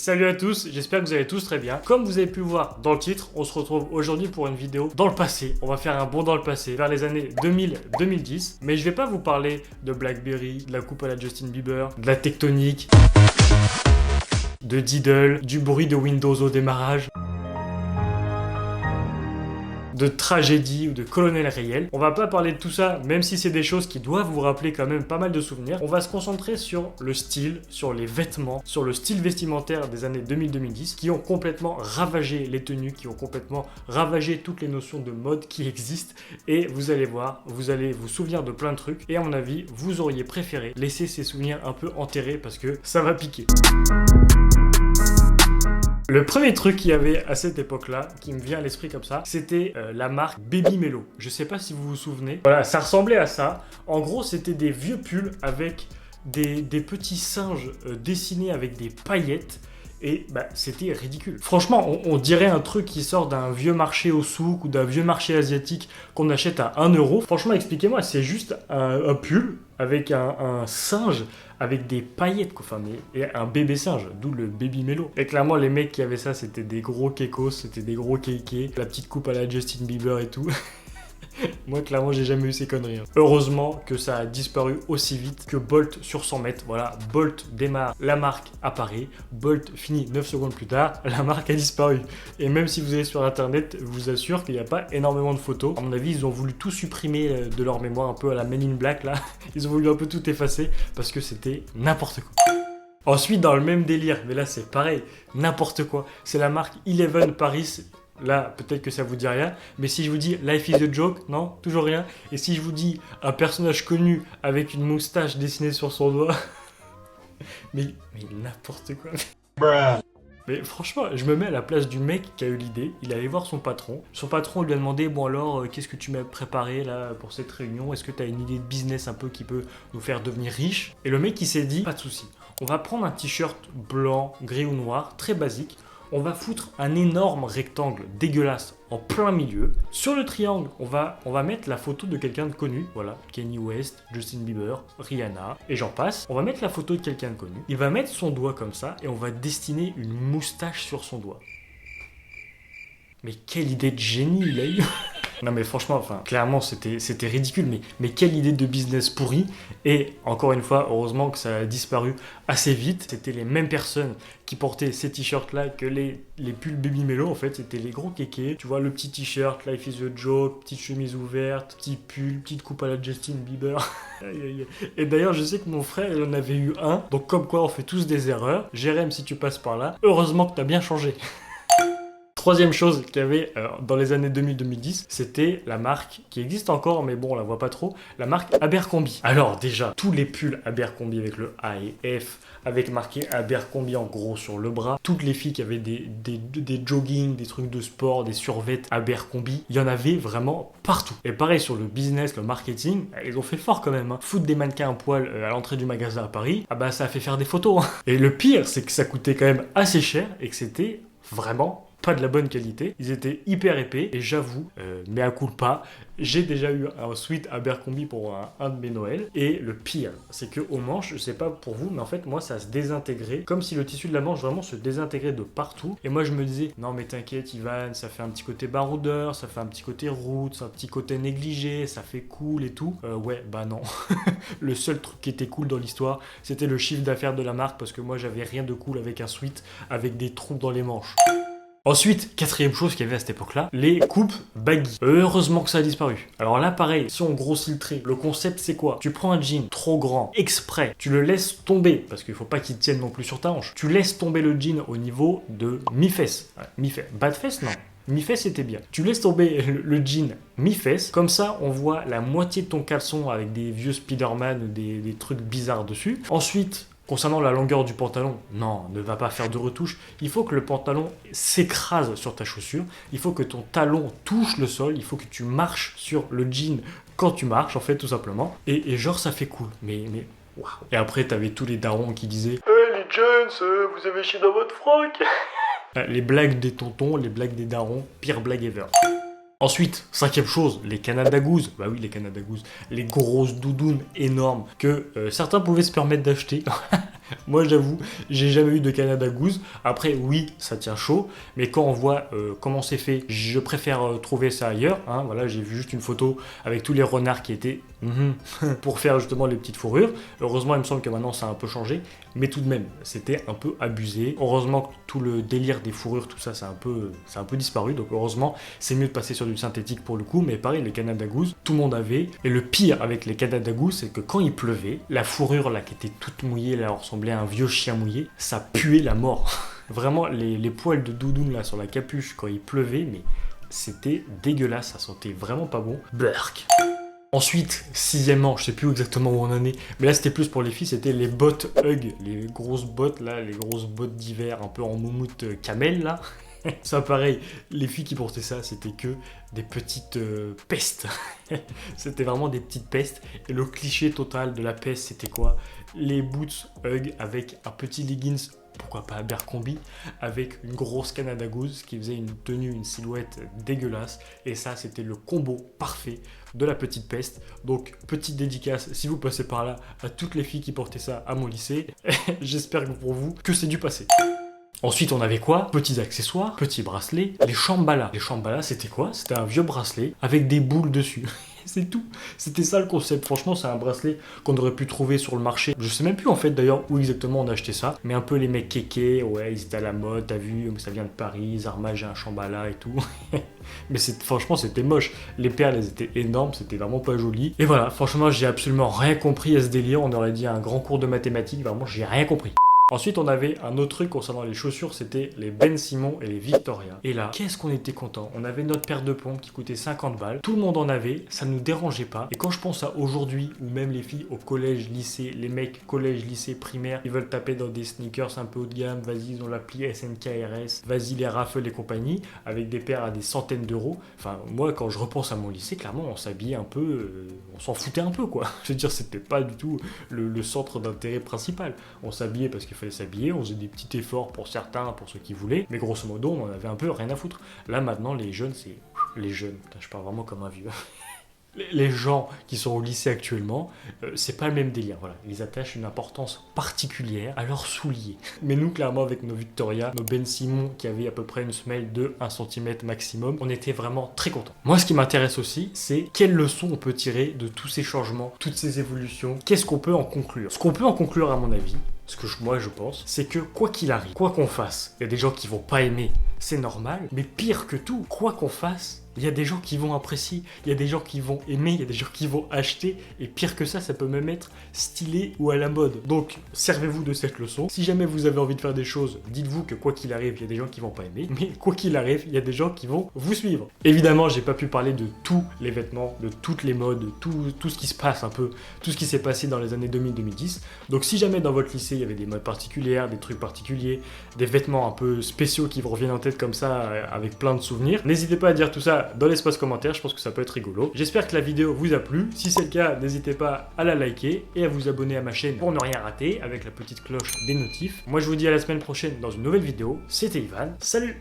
Salut à tous, j'espère que vous allez tous très bien. Comme vous avez pu le voir dans le titre, on se retrouve aujourd'hui pour une vidéo dans le passé. On va faire un bond dans le passé, vers les années 2000-2010. Mais je vais pas vous parler de BlackBerry, de la coupe à la Justin Bieber, de la tectonique, de Diddle, du bruit de Windows au démarrage, de tragédie ou de colonel réel. On va pas parler de tout ça, même si c'est des choses qui doivent vous rappeler quand même pas mal de souvenirs. On va se concentrer sur le style, sur les vêtements, sur le style vestimentaire des années 2000-2010 qui ont complètement ravagé les tenues, qui ont complètement ravagé toutes les notions de mode qui existent. Et vous allez voir, vous allez vous souvenir de plein de trucs. Et à mon avis, vous auriez préféré laisser ces souvenirs un peu enterrés parce que ça va piquer. Le premier truc qu'il y avait à cette époque-là, qui me vient à l'esprit comme ça, c'était la marque Baby Mello. Je sais pas si vous vous souvenez. Voilà, ça ressemblait à ça. En gros, c'était des vieux pulls avec des petits singes dessinés avec des paillettes. Et bah, c'était ridicule. Franchement, on dirait un truc qui sort d'un vieux marché au souk ou d'un vieux marché asiatique qu'on achète à 1 euro. Franchement, expliquez-moi, c'est juste un pull avec un singe avec des paillettes, quoi. Enfin, et un bébé singe, d'où le Baby Mello. Et clairement, les mecs qui avaient ça, c'était des gros kékos, c'était des gros kékés, la petite coupe à la Justin Bieber et tout. Moi, clairement, j'ai jamais eu ces conneries. Heureusement que ça a disparu aussi vite que Bolt sur 100 mètres. Voilà, Bolt démarre, la marque apparaît. Bolt finit 9 secondes plus tard, la marque a disparu. Et même si vous allez sur Internet, je vous assure qu'il n'y a pas énormément de photos. À mon avis, ils ont voulu tout supprimer de leur mémoire, un peu à la Men in Black, là. Ils ont voulu un peu tout effacer parce que c'était n'importe quoi. Ensuite, dans le même délire, mais là, c'est pareil, n'importe quoi. C'est la marque Eleven Paris. Là, peut-être que ça vous dit rien, mais si je vous dis Life is a joke, non, toujours rien. Et si je vous dis un personnage connu avec une moustache dessinée sur son doigt, mais n'importe quoi. Bruh. Mais franchement, je me mets à la place du mec qui a eu l'idée. Il allait voir son patron. Son patron lui a demandé, bon alors, qu'est-ce que tu m'as préparé là pour cette réunion? Est-ce que tu as une idée de business un peu qui peut nous faire devenir riche? Et le mec il s'est dit, pas de souci. On va prendre un t-shirt blanc, gris ou noir, très basique. On va foutre un énorme rectangle dégueulasse en plein milieu. Sur le triangle, on va mettre la photo de quelqu'un de connu. Voilà, Kanye West, Justin Bieber, Rihanna, et j'en passe. On va mettre la photo de quelqu'un de connu. Il va mettre son doigt comme ça, et on va dessiner une moustache sur son doigt. Mais quelle idée de génie il a eu! Non mais franchement, enfin, clairement c'était ridicule, mais quelle idée de business pourrie. Et encore une fois, heureusement que ça a disparu assez vite. C'était les mêmes personnes qui portaient ces t-shirts là que les pulls Baby Mello en fait. C'était les gros kékés. Tu vois, le petit t-shirt, Life is a joke, petite chemise ouverte, petit pull, petite coupe à la Justin Bieber. Et d'ailleurs, je sais que mon frère, il en avait eu un. Donc comme quoi on fait tous des erreurs. Jérém, si tu passes par là, heureusement que t'as bien changé. Troisième chose qu'il y avait dans les années 2000-2010, c'était la marque qui existe encore, mais bon, on la voit pas trop, la marque Abercrombie. Alors déjà, tous les pulls Abercrombie avec le A et F, avec marqué Abercrombie en gros sur le bras, toutes les filles qui avaient des jogging, des trucs de sport, des survêtements Abercrombie, il y en avait vraiment partout. Et pareil sur le business, le marketing, ils ont fait fort quand même. Hein. Foutre des mannequins à poil à l'entrée du magasin à Paris, ah bah ça a fait faire des photos. Hein. Et le pire, c'est que ça coûtait quand même assez cher et que c'était vraiment pas de la bonne qualité, ils étaient hyper épais et j'avoue, mea culpa, j'ai déjà eu un sweat Abercrombie pour un de mes Noëls et le pire, c'est que aux manches, je sais pas pour vous, mais en fait moi ça se désintégrait, comme si le tissu de la manche vraiment se désintégrait de partout et moi je me disais, non mais t'inquiète Ivan, ça fait un petit côté baroudeur, ça fait un petit côté roots, un petit côté négligé, ça fait cool et tout, ouais bah non, le seul truc qui était cool dans l'histoire, c'était le chiffre d'affaires de la marque parce que moi j'avais rien de cool avec un sweat avec des trous dans les manches. Ensuite, quatrième chose qu'il y avait à cette époque-là, les coupes baggy. Heureusement que ça a disparu. Alors là, pareil, si on grossit le trait, le concept c'est quoi? Tu prends un jean trop grand, exprès, tu le laisses tomber, parce qu'il faut pas qu'il tienne non plus sur ta hanche. Tu laisses tomber le jean au niveau de mi-fesse. Mi-fesse. Bas de fesse, non. Mi-fesse c'était bien. Tu laisses tomber le jean mi-fesse, comme ça on voit la moitié de ton caleçon avec des vieux Spider-Man ou des trucs bizarres dessus. Ensuite, concernant la longueur du pantalon, non, ne va pas faire de retouche. Il faut que le pantalon s'écrase sur ta chaussure. Il faut que ton talon touche le sol. Il faut que tu marches sur le jean quand tu marches, en fait, tout simplement. Et genre, ça fait cool. Mais waouh. Et après, t'avais tous les darons qui disaient « Hey les jeunes, vous avez chié dans votre froc !» Les blagues des tontons, les blagues des darons, pire blague ever. Ensuite, cinquième chose, les Canada Goose. Bah oui, les Canada Goose. Les grosses doudounes énormes que certains pouvaient se permettre d'acheter. Moi, j'avoue, j'ai jamais eu de Canada Goose. Après, oui, ça tient chaud. Mais quand on voit comment c'est fait, je préfère trouver ça ailleurs. Hein. Voilà, j'ai vu juste une photo avec tous les renards qui étaient pour faire justement les petites fourrures. Heureusement, il me semble que maintenant, ça a un peu changé. Mais tout de même, c'était un peu abusé. Heureusement que tout le délire des fourrures, tout ça, c'est un peu disparu. Donc heureusement, c'est mieux de passer sur du synthétique pour le coup. Mais pareil, les Canada Goose, tout le monde avait. Et le pire avec les Canada Goose, c'est que quand il pleuvait, la fourrure là qui était toute mouillée, là, ressemblait à un vieux chien mouillé, ça puait la mort. Vraiment, les poils de doudoune là sur la capuche quand il pleuvait, mais c'était dégueulasse, ça sentait vraiment pas bon. Burk. Ensuite, sixièmement, je sais plus exactement où on en est, mais là c'était plus pour les filles, c'était les bottes Hug, les grosses bottes là, les grosses bottes d'hiver un peu en moumoute camel là. Ça pareil, les filles qui portaient ça, c'était que des petites pestes. C'était vraiment des petites pestes. Et le cliché total de la peste, c'était quoi? Les boots Hug avec un petit leggings, pourquoi pas Abercrombie, avec une grosse Canada Goose qui faisait une tenue, une silhouette dégueulasse. Et ça, c'était le combo parfait de la petite peste. Donc, petite dédicace, si vous passez par là, à toutes les filles qui portaient ça à mon lycée. J'espère que pour vous, que c'est du passé. Ensuite, on avait quoi? Petits accessoires, petits bracelets, les Shambhala. Les Shambhala, c'était quoi? C'était un vieux bracelet avec des boules dessus. C'est tout. C'était ça le concept. Franchement, c'est un bracelet qu'on aurait pu trouver sur le marché. Je sais même plus en fait d'ailleurs où exactement on a acheté ça. Mais un peu les mecs kékés, ouais, ils étaient à la mode, t'as vu, ça vient de Paris, Zarma, j'ai un Shambhala et tout. Mais franchement, c'était moche. Les perles, elles étaient énormes, c'était vraiment pas joli. Et voilà, franchement, j'ai absolument rien compris à ce délire. On aurait dit un grand cours de mathématiques, vraiment, j'ai rien compris. Ensuite, on avait un autre truc concernant les chaussures, c'était les Ben Simon et les Victoria. Et là, qu'est-ce qu'on était content. On avait notre paire de pompes qui coûtait 50 balles. Tout le monde en avait, ça nous dérangeait pas. Et quand je pense à aujourd'hui, où même les filles au collège, lycée, les mecs collège, lycée, primaire, ils veulent taper dans des sneakers un peu haut de gamme, vas-y, ils ont l'appli SNKRS, vas-y les Raffles et compagnie, avec des paires à des centaines d'euros. Enfin, moi, quand je repense à mon lycée, clairement, on s'habillait un peu, on s'en foutait un peu, quoi. Je veux dire, c'était pas du tout le centre d'intérêt principal. On s'habillait parce qu'il fallait s'habiller, on faisait des petits efforts pour certains, pour ceux qui voulaient, mais grosso modo, on en avait un peu rien à foutre. Là, maintenant, les jeunes, c'est... Les jeunes, putain, je parle vraiment comme un vieux. Les gens qui sont au lycée actuellement, c'est pas le même délire. Voilà, ils attachent une importance particulière à leurs souliers. Mais nous, clairement, avec nos Victoria, nos Ben Simon qui avaient à peu près une semelle de 1 cm maximum, on était vraiment très contents. Moi, ce qui m'intéresse aussi, c'est quelles leçons on peut tirer de tous ces changements, toutes ces évolutions. Qu'est-ce qu'on peut en conclure? Ce qu'on peut en conclure, à mon avis, ce que moi je pense, c'est que quoi qu'il arrive, quoi qu'on fasse, il y a des gens qui vont pas aimer, c'est normal, mais pire que tout, quoi qu'on fasse, il y a des gens qui vont apprécier, il y a des gens qui vont aimer, il y a des gens qui vont acheter, et pire que ça peut même être stylé ou à la mode. Donc, servez-vous de cette leçon. Si jamais vous avez envie de faire des choses, dites-vous que quoi qu'il arrive, il y a des gens qui vont pas aimer, mais quoi qu'il arrive, il y a des gens qui vont vous suivre. Évidemment, j'ai pas pu parler de tous les vêtements, de toutes les modes, de tout ce qui se passe un peu, tout ce qui s'est passé dans les années 2000-2010. Donc, si jamais dans votre lycée, il y avait des modes particulières, des trucs particuliers, des vêtements un peu spéciaux qui vous reviennent en tête comme ça, avec plein de souvenirs, n'hésitez pas à dire tout ça dans l'espace commentaire, je pense que ça peut être rigolo. J'espère que la vidéo vous a plu. Si c'est le cas, n'hésitez pas à la liker et à vous abonner à ma chaîne pour ne rien rater avec la petite cloche des notifs. Moi je vous dis à la semaine prochaine dans une nouvelle vidéo. C'était Ivan, salut!